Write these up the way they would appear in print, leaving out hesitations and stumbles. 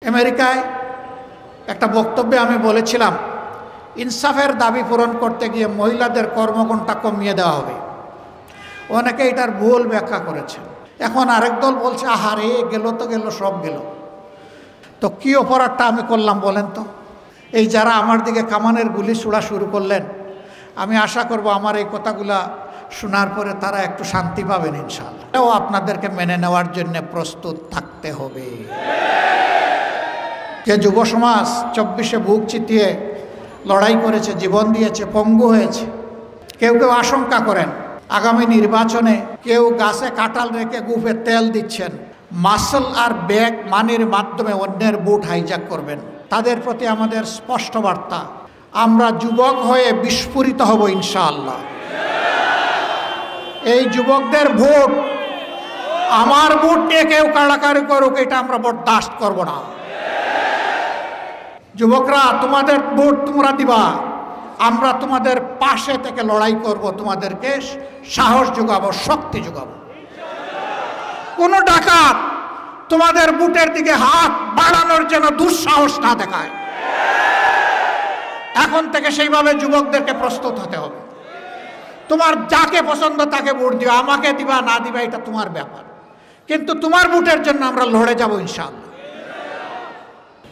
আমেরিকায় একটা বক্তব্যে আমি বলেছিলাম, ইনসাফের দাবি পূরণ করতে গিয়ে মহিলাদের কর্মঘণ্টা কমিয়ে দেওয়া হবে। অনেকে এটার ভুল ব্যাখ্যা করেছেন। এখন আরেক দল বলছে, আহারে গেল তো গেল, সব গেল। তো কি অপরাধটা আমি করলাম বলেন তো? এই যারা আমার দিকে কামানের গুলি ছোড়া শুরু করলেন, আমি আশা করব আমার এই কথাগুলা শোনার পরে তারা একটু শান্তি পাবেন ইনশাআল্লাহ। এটাও আপনাদেরকে মেনে নেওয়ার জন্য প্রস্তুত থাকতে হবে। যে যুব সমাজ 24-এ বুক চিতিয়ে লড়াই করেছে, জীবন দিয়েছে, পঙ্গু হয়েছে, কেউ কেউ আশঙ্কা করেন আগামী নির্বাচনে কেউ গাছে কাঁঠাল রেখে গুফে তেল দিচ্ছেন, মাসল আর ব্যাগ মানির মাধ্যমে অন্যের বুট হাইজ্যাক করবেন। তাদের প্রতি আমাদের স্পষ্ট বার্তা, আমরা যুবক হয়ে বিস্ফোরিত হব ইনশাআল্লাহ। এই যুবকদের ভোট, আমার ভোট নিয়ে কেউ কাড়াকাড়ি করুক, এটা আমরা বরদাস্ত করব না। যুবকরা, তোমাদের ভোট তোমরা দিবা, আমরা তোমাদের পাশে থেকে লড়াই করব, তোমাদেরকে সাহস যোগাবো, শক্তি যোগাবো। কোন ডাকাত তোমাদের বুটের দিকে হাত বাড়ানোর জন্য দুঃসাহস না দেখায়। এখন থেকে সেইভাবে যুবকদেরকে প্রস্তুত হতে হবে। তোমার যাকে পছন্দ তাকে ভোট দিও, আমাকে দিবা না দিবা এটা তোমার ব্যাপার, কিন্তু তোমার ভোটের জন্য আমরা লড়ে যাব ইনশাআল্লাহ।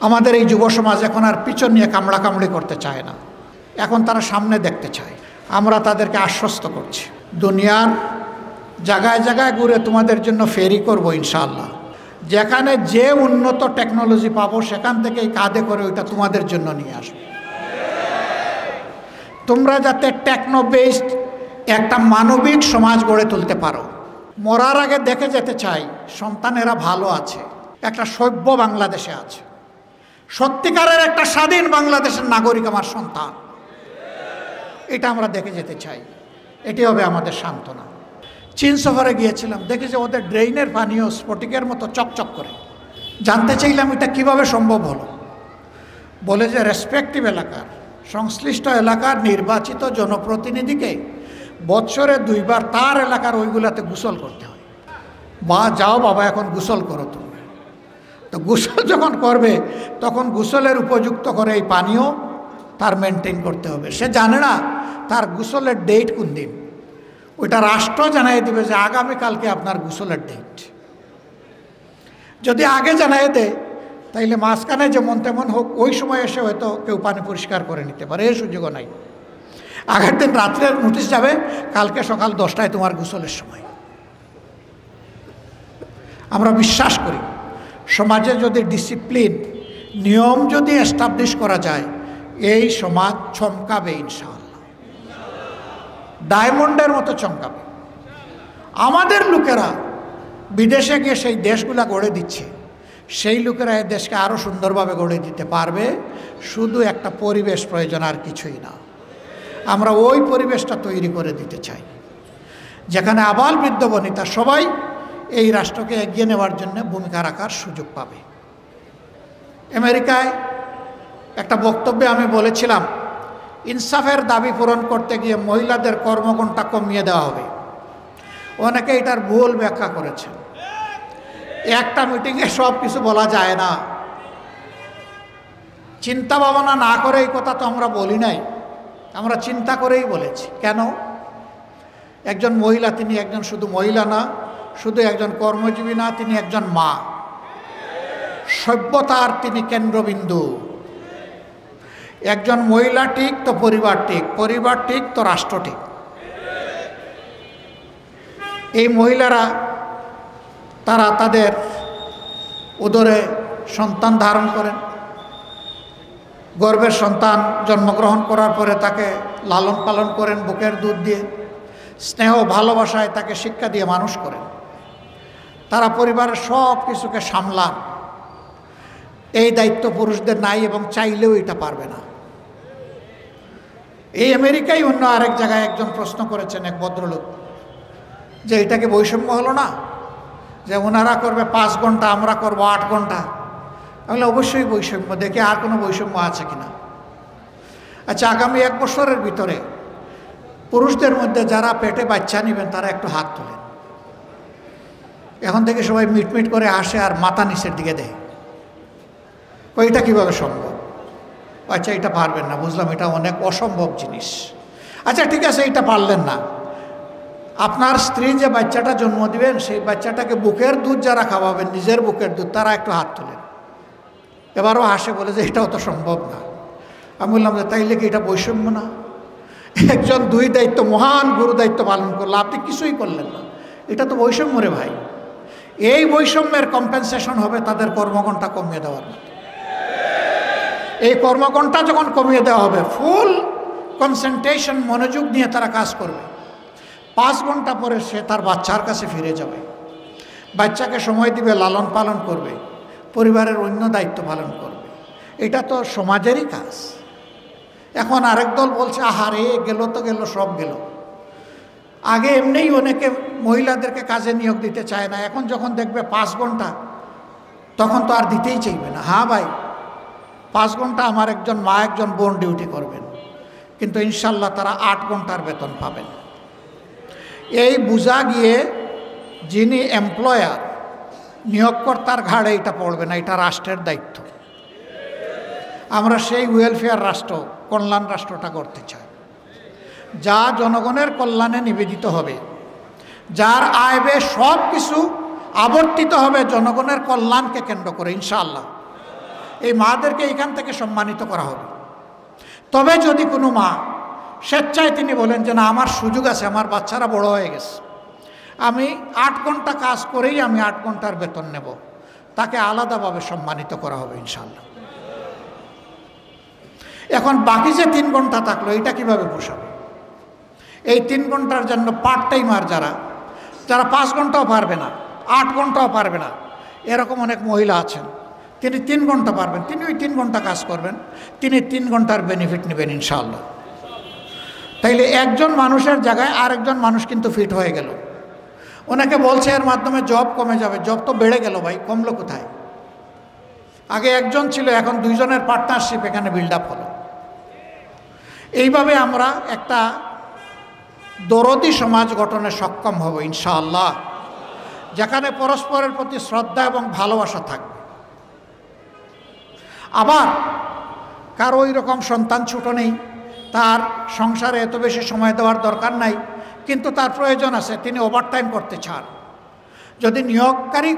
আমাদের এই যুব সমাজ এখন আর পিছন নিয়ে কামড়াকামড়ি করতে চায় না, এখন তারা সামনে দেখতে চায়। আমরা তাদেরকে আশ্বস্ত করছি, দুনিয়ার জায়গায় জায়গায় ঘুরে তোমাদের জন্য ফেরি করব ইনশাআল্লাহ। যেখানে যে উন্নত টেকনোলজি পাবো সেখান থেকে কাঁধে করে ওইটা তোমাদের জন্য নিয়ে আসবো। তোমরা যাতে টেকনো বেসড একটা মানবিক সমাজ গড়ে তুলতে পারো। মরার আগে দেখে যেতে চাই সন্তানেরা ভালো আছে, একটা সভ্য বাংলাদেশে আছে, সত্যিকারের একটা স্বাধীন বাংলাদেশের নাগরিক আমার সন্তান, এটা আমরা দেখে যেতে চাই। এটি হবে আমাদের সান্ত্বনা। চীন সফরে গিয়েছিলাম, দেখি যে ওদের ড্রেইনের পানিও স্ফটিকের মতো চকচক করে। জানতে চাইলাম এটা কিভাবে সম্ভব হলো। বলে যে রেসপেক্টিভ এলাকার, সংশ্লিষ্ট এলাকার নির্বাচিত জনপ্রতিনিধিকে বছরে 2 বার তার এলাকার ওইগুলাতে গোসল করতে হয়। বা যাও বাবা এখন গোসল করো তুমি। তো গোসল যখন করবে তখন গোসলের উপযুক্ত করে এই পানীয় তার মেনটেন করতে হবে। সে জানে না তার গোসলের ডেট কোন দিন, ওইটা রাষ্ট্র জানাই দিবে যে আগামীকালকে আপনার গোসলের ডেট। যদি আগে জানাই দেয় তাইলে মাঝখানে যেমন তেমন হোক ওই সময় এসে হয়তো কেউ পানি পরিষ্কার করে নিতে পারে, এই সুযোগও নাই। আগের দিন রাত্রের নোটিশ যাবে, কালকে সকাল 10টায় তোমার গোসলের সময়। আমরা বিশ্বাস করি সমাজে যদি ডিসিপ্লিন, নিয়ম যদি এস্টাবলিশ করা যায়, এই সমাজ চমকাবে ইনশাআল্লাহ, ডায়মন্ডের মতো চমকাবে। আমাদের লোকেরা বিদেশে গিয়ে সেই দেশগুলা গড়ে দিচ্ছে, সেই লোকেরা এই দেশকে আরও সুন্দরভাবে গড়ে দিতে পারবে। শুধু একটা পরিবেশ প্রয়োজন, আর কিছুই না। আমরা ওই পরিবেশটা তৈরি করে দিতে চাই যেখানে আবাল বৃদ্ধ বনিতা সবাই এই রাষ্ট্রকে এগিয়ে নেওয়ার জন্য ভূমিকা রাখার সুযোগ পাবে। আমেরিকায় একটা বক্তব্যে আমি বলেছিলাম, ইনসাফের দাবি পূরণ করতে গিয়ে মহিলাদের কর্মঘণ্টা কমিয়ে দেওয়া হবে। অনেকে এটার ভুল ব্যাখ্যা করেছেন। একটা মিটিংয়ে সব কিছু বলা যায় না। চিন্তা ভাবনা না করে এই কথা তো আমরা বলি নাই, আমরা চিন্তা করেই বলেছি। কেন? একজন মহিলা, তিনি একজন শুধু মহিলা না, শুধু একজন কর্মজীবী না, তিনি একজন মা, সভ্যতার তিনি কেন্দ্রবিন্দু। একজন মহিলা ঠিক তো পরিবার ঠিক, পরিবার ঠিক তো রাষ্ট্র ঠিক। এই মহিলারা তারা তাদের উদরে সন্তান ধারণ করেন, গর্ভের সন্তান জন্মগ্রহণ করার পরে তাকে লালন পালন করেন, বুকের দুধ দিয়ে, স্নেহ ভালোবাসায় তাকে শিক্ষা দিয়ে মানুষ করেন। তারা পরিবারের সব কিছুকে সামলান। এই দায়িত্ব পুরুষদের নাই এবং চাইলেও এটা পারবে না। এই আমেরিকায় অন্য আরেক জায়গায় একজন প্রশ্ন করেছেন, এক ভদ্রলোক, যে এটাকে বৈষম্য হলো না, যে ওনারা করবে 5 ঘন্টা, আমরা করব 8 ঘন্টা। আমি অবশ্যই বৈষম্য। দেখে আর কোনো বৈষম্য আছে কিনা। আচ্ছা, আগামী 1 বছরের ভিতরে পুরুষদের মধ্যে যারা পেটে বাচ্চা নেবেন তারা একটু হাত তোলেন। এখন থেকে সবাই মিটমিট করে আসে আর মাথা নিচের দিকে দেয়। ওইটা কিভাবে সম্ভব? আচ্ছা, এটা পারবেন না, বুঝলাম, এটা অনেক অসম্ভব জিনিস। আচ্ছা ঠিক আছে, এটা পারলেন না। আপনার স্ত্রী যে বাচ্চাটা জন্ম দিবেন, সেই বাচ্চাটাকে বুকের দুধ যারা খাওয়াবেন, নিজের বুকের দুধ, তারা একটু হাত তোলেন। এবারও হাসে, বলে যে এটাও তো সম্ভব না। আমি বললাম যে তাইলে কি এটা বৈষম্য না? একজন দুই দায়িত্ব, মহান গুরু দায়িত্ব পালন করলো, আপনি কিছুই করলেন না, এটা তো বৈষম্য রে ভাই। এই বৈষম্যের কম্পেনসেশন হবে তাদের কর্মঘণ্টা কমিয়ে দেওয়ার মতো। এই কর্মঘণ্টা যখন কমিয়ে দেওয়া হবে, ফুল কনসেন্ট্রেশন, মনোযোগ নিয়ে তারা কাজ করবে। 5 ঘন্টা পরে সে তার বাচ্চার কাছে ফিরে যাবে, বাচ্চাকে সময় দিবে, লালন পালন করবে, পরিবারের অন্য দায়িত্ব পালন করবে। এটা তো সমাজেরই কাজ। এখন আরেক দল বলছে আহারে গেল তো গেল, সব গেল। আগে এমনিই অনেকে মহিলাদেরকে কাজে নিয়োগ দিতে চায় না, এখন যখন দেখবে 5 ঘন্টা, তখন তো আর দিতেই চাইবে না। হ্যাঁ ভাই, 5 ঘন্টা আমার একজন মা, একজন বোন ডিউটি করবেন, কিন্তু ইনশাল্লাহ তারা 8 ঘন্টার বেতন পাবেন। এই বোঝা গিয়ে যিনি এমপ্লয়ার, নিয়োগকর্তার ঘাড়ে এটা পড়বে না, এটা রাষ্ট্রের দায়িত্ব। আমরা সেই ওয়েলফেয়ার রাষ্ট্র, কল্যাণ রাষ্ট্রটা করতে চাই, যা জনগণের কল্যাণে নিবেদিত হবে, যার আয় ব্যয় সব কিছু আবর্তিত হবে জনগণের কল্যাণকে কেন্দ্র করে। ইনশাআল্লাহ এই মাদেরকে এখান থেকে সম্মানিত করা হবে। তবে যদি কোনো মা স্বেচ্ছায় তিনি বলেন যে না, আমার সুযোগ আছে, আমার বাচ্চারা বড় হয়ে গেছে, আমি 8 ঘন্টা কাজ করেই আমি 8 ঘন্টার বেতন নেব, তাকে আলাদাভাবে সম্মানিত করা হবে ইনশাআল্লাহ। এখন বাকি যে 3 ঘন্টা থাকলো, এটা কিভাবে পোষাবে? এই 3 ঘন্টার জন্য পার্ট টাইমার যারা 5 ঘন্টাও পারবে না, 8 ঘন্টাও পারবে না, এরকম অনেক মহিলা আছেন, তিনি 3 ঘন্টা পারবেন, তিনি ওই 3 ঘন্টা কাজ করবেন, তিনি 3 ঘন্টার বেনিফিট নেবেন ইনশাআল্লাহ। তাইলে একজন মানুষের জায়গায় আরেকজন মানুষ কিন্তু ফিট হয়ে গেল। ওনাকে বলছে এর মাধ্যমে জব কমে যাবে, জব তো বেড়ে গেল ভাই, কমলো কোথায়? আগে একজন ছিল, এখন 2 জনের পার্টনারশিপ এখানে বিল্ড আপ হলো। এইভাবে আমরা একটা দরদি সমাজ গঠনে সক্ষম হব ইনশাআল্লাহ, যেখানে পরস্পরের প্রতি শ্রদ্ধা এবং ভালোবাসা থাকবে। আবার কারো ওই রকম সন্তান ছোট নেই, তার সংসারে এত বেশি সময় দেওয়ার দরকার নাই, কিন্তু তার প্রয়োজন আছে, তিনি ওভারটাইম করতে চান। যদি নিয়োগকারী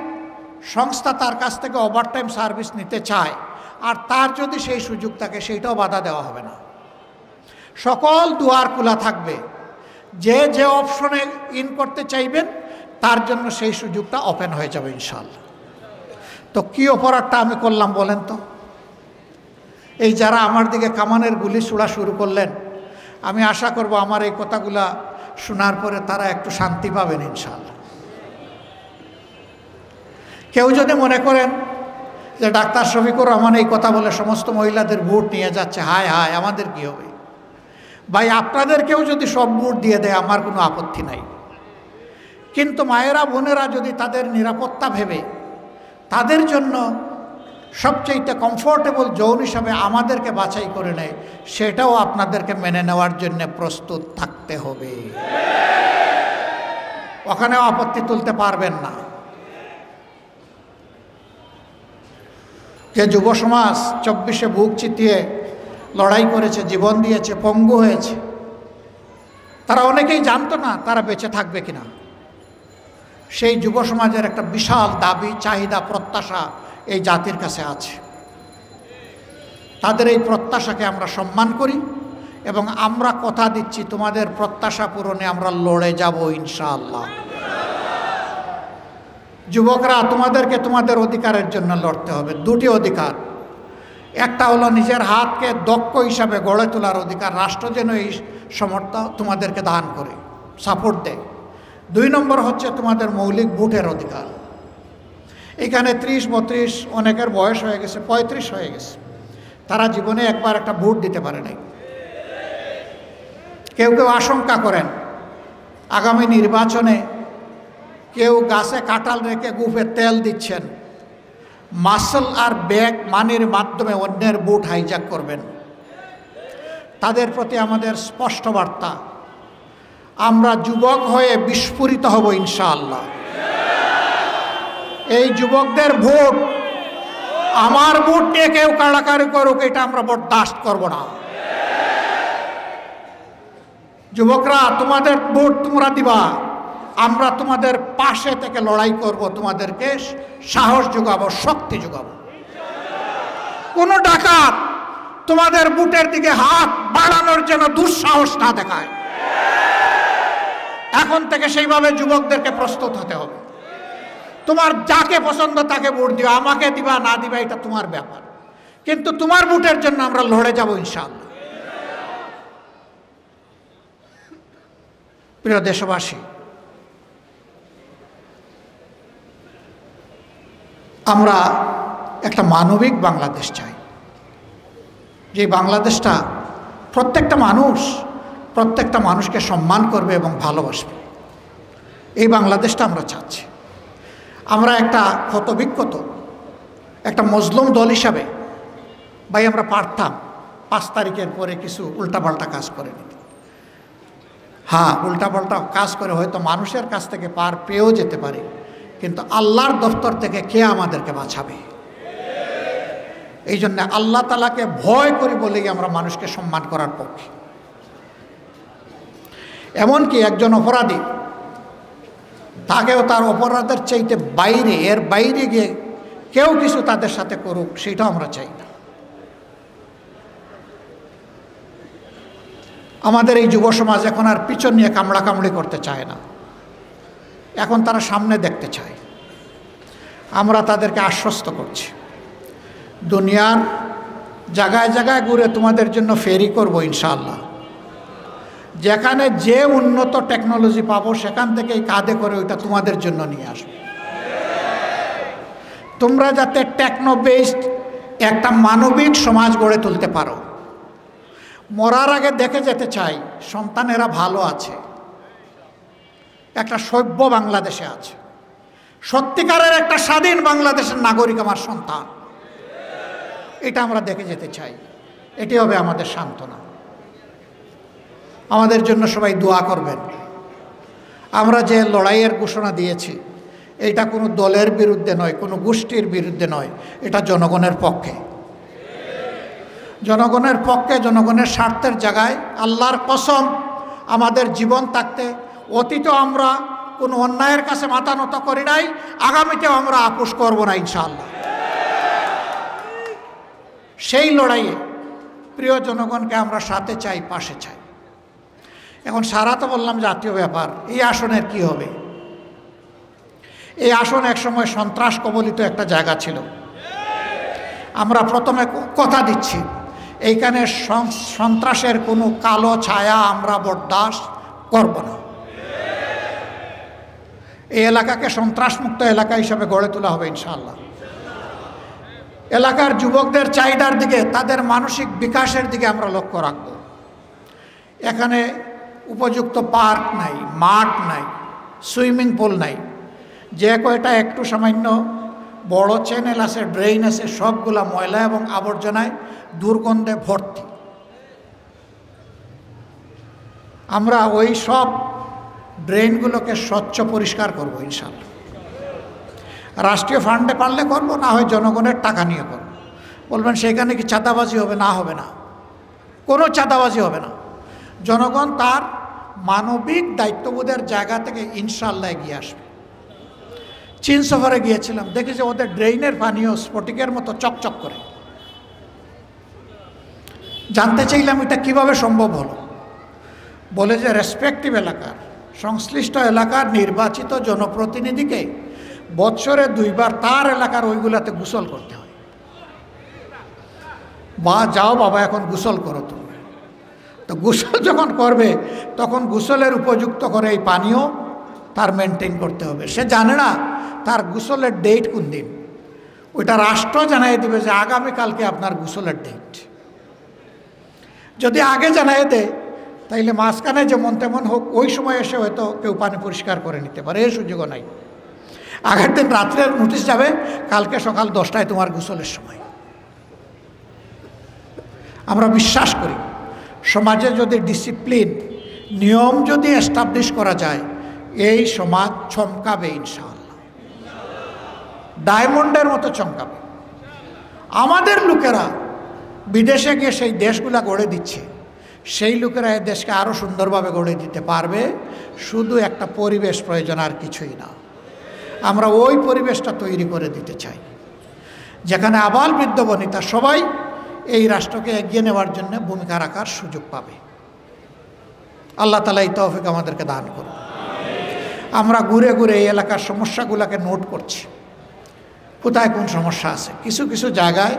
সংস্থা তার কাছ থেকে ওভারটাইম সার্ভিস নিতে চায়, আর তার যদি সেই সুযোগ থাকে, সেইটাও বাধা দেওয়া হবে না। সকল দুয়ার খোলা থাকবে, যে যে অপশনে ইন করতে চাইবেন তার জন্য সেই সুযোগটা ওপেন হয়ে যাবে ইনশাআল্লাহ। তো কি অপরাধটা আমি করলাম বলেন তো? এই যারা আমার দিকে কামানের গুলি ছোড়া শুরু করলেন, আমি আশা করব আমার এই কথাগুলা শোনার পরে তারা একটু শান্তি পাবেন ইনশাআল্লাহ। কেউ যদি মনে করেন যে ডাক্তার শফিকুর রহমান এই কথা বলে সমস্ত মহিলাদের ভোট নিয়ে যাচ্ছে, হায় হায় আমাদের কি হবে? ভাই, আপনাদেরকেও যদি সব ভোট দিয়ে দেয় আমার কোনো আপত্তি নাই, কিন্তু মায়েরা বোনেরা যদি তাদের নিরাপত্তা ভেবে তাদের জন্য সবচেয়ে কমফোর্টেবল জোন হিসাবে আমাদেরকে বাছাই করে নেয়, সেটাও আপনাদেরকে মেনে নেওয়ার জন্য প্রস্তুত থাকতে হবে। ওখানেও আপত্তি তুলতে পারবেন না। যে যুব সমাজ 24-এ বুক চিতিয়ে লড়াই করেছে, জীবন দিয়েছে, পঙ্গু হয়েছে, তারা অনেকেই জানতো না তারা বেঁচে থাকবে কিনা। সেই যুব সমাজের একটা বিশাল দাবি, চাহিদা, প্রত্যাশা এই জাতির কাছে আছে। তাদের এই প্রত্যাশাকে আমরা সম্মান করি এবং আমরা কথা দিচ্ছি তোমাদের প্রত্যাশা পূরণে আমরা লড়ে যাব ইনশাআল্লাহ। যুবকরা, তোমাদেরকে তোমাদের অধিকারের জন্য লড়তে হবে। 2টি অধিকার, একটা হলো নিজের হাতকে দক্ষ হিসাবে গড়ে তোলার অধিকার, রাষ্ট্র যেন এই সমর্থ তোমাদেরকে দান করে, সাপোর্ট দেয়। 2 নম্বর হচ্ছে তোমাদের মৌলিক ভোটের অধিকার। এখানে 30-32, অনেকের বয়স হয়ে গেছে 35 হয়ে গেছে, তারা জীবনে একবার একটা ভোট দিতে পারে নাই। কেউ কেউ আশঙ্কা করেন আগামী নির্বাচনে কেউ গাছে কাঁঠাল রেখে গুফে তেল দিচ্ছেন, মাসল আর ব্যাগ মানির মাধ্যমে অন্যের ভোট হাইজ্যাক করবেন। তাদের প্রতি আমাদের স্পষ্ট বার্তা, আমরা যুবক হয়ে বিস্ফোরিত হব ইনশাআল্লাহ। এই যুবকদের ভোট আমার ভোট নিয়ে কেউ কাড়াকাড়ি করুক, এটা আমরা বরদাস্ত করব না। যুবকরা, তোমাদের ভোট তোমরা দিবা, আমরা তোমাদের পাশে থেকে লড়াই করব, তোমাদেরকে সাহস যোগাবো, শক্তি যোগাবো। কোন ডাকাত তোমাদের বুটের দিকে হাত বাড়ানোর জন্য দুঃসাহস না দেখায়। এখন থেকে সেইভাবে যুবকদেরকে প্রস্তুত হতে হবে। তোমার যাকে পছন্দ তাকে ভোট দিবা, আমাকে দিবা না দিবা এটা তোমার ব্যাপার, কিন্তু তোমার ভোটের জন্য আমরা লড়ে যাব ইনশাআল্লাহ। প্রিয় দেশবাসী, আমরা একটা মানবিক বাংলাদেশ চাই, যে বাংলাদেশটা প্রত্যেকটা মানুষকে সম্মান করবে এবং ভালোবাসবে। এই বাংলাদেশটা আমরা চাচ্ছি। আমরা একটা ক্ষতবিক্ষত একটা মজলুম দল হিসাবে ভাই আমরা পারতাম 5 তারিখের পরে কিছু উল্টাপাল্টা কাজ করে নিতে। হ্যাঁ, উল্টাপাল্টা কাজ করে হয়তো মানুষের কাছ থেকে পার পেয়েও যেতে পারে, কিন্তু আল্লাহর দফতর থেকে কে আমাদেরকে বাঁচাবে? এই জন্য আল্লাহ তাআলাকে ভয় করি বলেই আমরা মানুষকে সম্মান করার পক্ষে। এমনকি একজন অপরাধী, তাকেও তার অপরাধের চাইতে বাইরে, এর বাইরে গিয়ে কেউ কিছু তাদের সাথে করুক, সেটাও আমরা চাই না। আমাদের এই যুব সমাজ এখন আর পিছন নিয়ে কামড়াকামড়ি করতে চায় না, এখন তারা সামনে দেখতে চায়। আমরা তাদেরকে আশ্বস্ত করছি, দুনিয়ার জায়গায় জায়গায় ঘুরে তোমাদের জন্য ফেরি করব ইনশাআল্লাহ। যেখানে যে উন্নত টেকনোলজি পাবো সেখান থেকে কাঁধে করে ওইটা তোমাদের জন্য নিয়ে আসবো। তোমরা যাতে টেকনো বেসড একটা মানবিক সমাজ গড়ে তুলতে পারো। মরার আগে দেখে যেতে চাই সন্তানেরা ভালো আছে, একটা সভ্য বাংলাদেশে আছে, সত্যিকারের একটা স্বাধীন বাংলাদেশের নাগরিক আমার সন্তান, এটা আমরা দেখে যেতে চাই। এটি হবে আমাদের সান্ত্বনা। আমাদের জন্য সবাই দোয়া করবেন। আমরা যে লড়াইয়ের ঘোষণা দিয়েছি, এটা কোনো দলের বিরুদ্ধে নয়, কোনো গোষ্ঠীর বিরুদ্ধে নয়, এটা জনগণের পক্ষে। জনগণের পক্ষে, জনগণের স্বার্থের জায়গায়। আল্লাহর কসম, আমাদের জীবন থাকতে অতীতেও আমরা কোনো অন্যায়ের কাছে মাথা নত করি নাই, আগামীতেও আমরা আপোষ করব না ইনশাআল্লাহ। সেই লড়াইয়ে প্রিয় জনগণকে আমরা সাথে চাই, পাশে চাই। এখন সারা তো বললাম জাতীয় ব্যাপার, এই আসনের কি হবে? এই আসন একসময় সন্ত্রাস কবলিত একটা জায়গা ছিল। আমরা প্রথমে কথা দিচ্ছি, এইখানে সন্ত্রাসের কোনো কালো ছায়া আমরা বরদাস্ত করব না। এই এলাকাকে সন্ত্রাসমুক্ত এলাকা হিসাবে গড়ে তোলা হবে ইনশাআল্লাহ। এলাকার যুবকদের চাহিদার দিকে, তাদের মানসিক বিকাশের দিকে আমরা লক্ষ্য রাখব। এখানে উপযুক্ত পার্ক নাই, মাঠ নাই, সুইমিং পুল নাই, যে কয়টা একটু সামান্য বড় চ্যানেল আছে, ড্রেন আছে, সবগুলা ময়লা এবং আবর্জনায় দুর্গন্ধে ভর্তি। আমরা ওই সব ড্রেনগুলোকে স্বচ্ছ পরিষ্কার করব ইনশাআল্লাহ। রাষ্ট্রীয় ফান্ডে পারলে করব, না হয় জনগণের টাকা নিয়ে করব। বলবেন সেখানে কি চাঁদাবাজি হবে? না, হবে না, কোনো চাঁদাবাজি হবে না। জনগণ তার মানবিক দায়িত্ববোধের জায়গা থেকে ইনশাআল্লাহ এগিয়ে আসবে। চীন সফরে গিয়েছিলাম, দেখি যে ওদের ড্রেইনের পানিও স্ফটিকের মতো চকচক করে। জানতে চাইলাম এটা কিভাবে সম্ভব হলো। বলে যে রেসপেক্টিভ এলাকার, সংশ্লিষ্ট এলাকার নির্বাচিত জনপ্রতিনিধিকে বৎসরে 2 বার তার এলাকার ওইগুলাতে গোসল করতে হয়। বা যাও বাবা, এখন গোসল করো তুমি। তো গোসল যখন করবে তখন গোসলের উপযুক্ত করে এই পানীয় তার মেনটেন করতে হবে। সে জানে না তার গোসলের ডেট কোন দিন, ওইটা রাষ্ট্র জানাই দিবে যে আগামীকালকে আপনার গোসলের ডেট। যদি আগে জানাই দেয় তাইলে মাঝখানে যেমন তেমন হোক, ওই সময় এসে হয়তো কেউ পানি পরিষ্কার করে নিতে পারে, এই সুযোগও নাই। আগের দিন রাত্রে নোটিশ যাবে, কালকে সকাল 10টায় তোমার গোসলের সময়। আমরা বিশ্বাস করি সমাজে যদি ডিসিপ্লিন, নিয়ম যদি এস্টাবলিশ করা যায়, এই সমাজ চমকাবে ইনশাআল্লাহ, ডায়মন্ডের মতো চমকাবে। আমাদের লোকেরা বিদেশে গিয়ে সেই দেশগুলা গড়ে দিচ্ছে, সেই লোকেরা এই দেশকে আরও সুন্দরভাবে গড়ে দিতে পারবে। শুধু একটা পরিবেশ প্রয়োজন, আর কিছুই না। আমরা ওই পরিবেশটা তৈরি করে দিতে চাই যেখানে আবাল বৃদ্ধ বনিতা সবাই এই রাষ্ট্রকে এগিয়ে নেওয়ার জন্য ভূমিকা রাখার সুযোগ পাবে। আল্লাহ তাআলা এই তৌফিক আমাদেরকে দান করুন। আমরা ঘুরে ঘুরে এই এলাকার সমস্যাগুলোকে নোট করছি, কোথায় কোন সমস্যা আছে। কিছু কিছু জায়গায়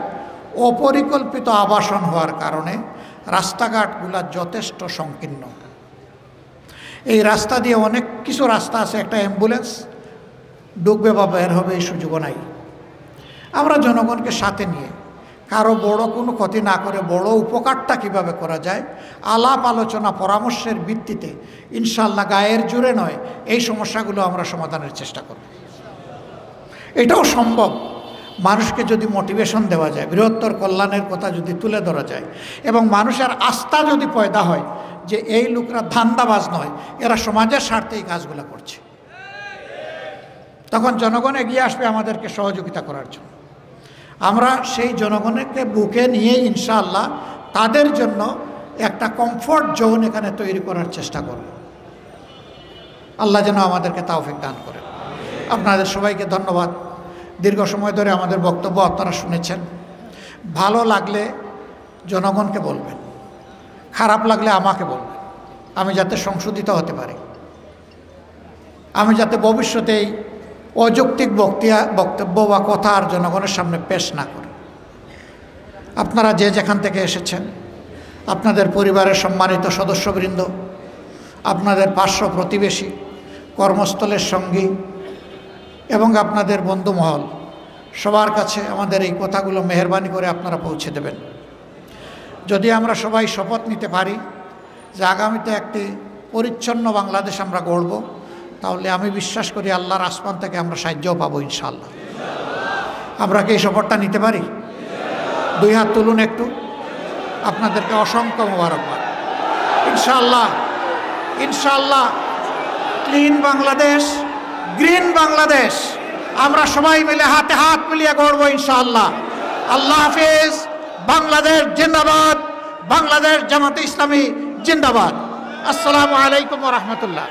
অপরিকল্পিত আবাসন হওয়ার কারণে রাস্তাঘাটগুলো যথেষ্ট সংকীর্ণ। এই রাস্তা দিয়ে অনেক কিছু রাস্তা আছে, একটা অ্যাম্বুলেন্স ঢুকবে বা বের হবে এই সুযোগও নাই। আমরা জনগণকে সাথে নিয়ে কারো বড় কোনো ক্ষতি না করে বড় উপকারটা কিভাবে করা যায়, আলাপ আলোচনা পরামর্শের ভিত্তিতে ইনশাআল্লাহ গায়ের জোরে নয়, এই সমস্যাগুলো আমরা সমাধানের চেষ্টা করব। এটাও সম্ভব মানুষকে যদি মোটিভেশন দেওয়া যায়, বৃহত্তর কল্যাণের কথা যদি তুলে ধরা যায় এবং মানুষের আস্থা যদি পয়দা হয় যে এই লোকরা ধান্দাবাজ নয়, এরা সমাজের স্বার্থে এই কাজগুলো করছে, তখন জনগণ এগিয়ে আসবে আমাদেরকে সহযোগিতা করার জন্য। আমরা সেই জনগণকে বুকে নিয়ে ইনশাআল্লাহ তাদের জন্য একটা কমফোর্ট জোন এখানে তৈরি করার চেষ্টা করব। আল্লাহ যেন আমাদেরকে তৌফিক দান করেন। আপনাদের সবাইকে ধন্যবাদ। দীর্ঘ সময় ধরে আমাদের বক্তব্য আপনারা শুনেছেন। ভালো লাগলে জনগণকে বলবেন, খারাপ লাগলে আমাকে বলবেন, আমি যাতে সংশোধিত হতে পারি, আমি যাতে ভবিষ্যতে এই অযৌক্তিক বক্তব্য বা কথা আর জনগণের সামনে পেশ না করি। আপনারা যে যেখান থেকে এসেছেন, আপনাদের পরিবারের সম্মানিত সদস্যবৃন্দ, আপনাদের পার্শ্ব প্রতিবেশী, কর্মস্থলের সঙ্গী এবং আপনাদের বন্ধুমহল, সবার কাছে আমাদের এই কথাগুলো মেহেরবানি করে আপনারা পৌঁছে দেবেন। যদি আমরা সবাই শপথ নিতে পারি যে আগামীতে একটি পরিচ্ছন্ন বাংলাদেশ আমরা গড়ব, তাহলে আমি বিশ্বাস করি আল্লাহর আসমান থেকে আমরা সাহায্যও পাবো ইনশাআল্লাহ। আমরা কি এই শপথটা নিতে পারি? দুই হাত তুলুন একটু। আপনাদেরকে অসংখ্য মোবারকবাদ। ইনশাআল্লাহ ইনশাআল্লাহ ক্লিন বাংলাদেশ, গ্রিন বাংলাদেশ আমরা সবাই মিলে হাতে হাত মিলিয়ে গড়ব ইনশাআল্লাহ। আল্লাহ হাফেজ। বাংলাদেশ জিন্দাবাদ। বাংলাদেশ জামাতে ইসলামী জিন্দাবাদ। আসসালামু আলাইকুম ওয়া রাহমাতুল্লাহ।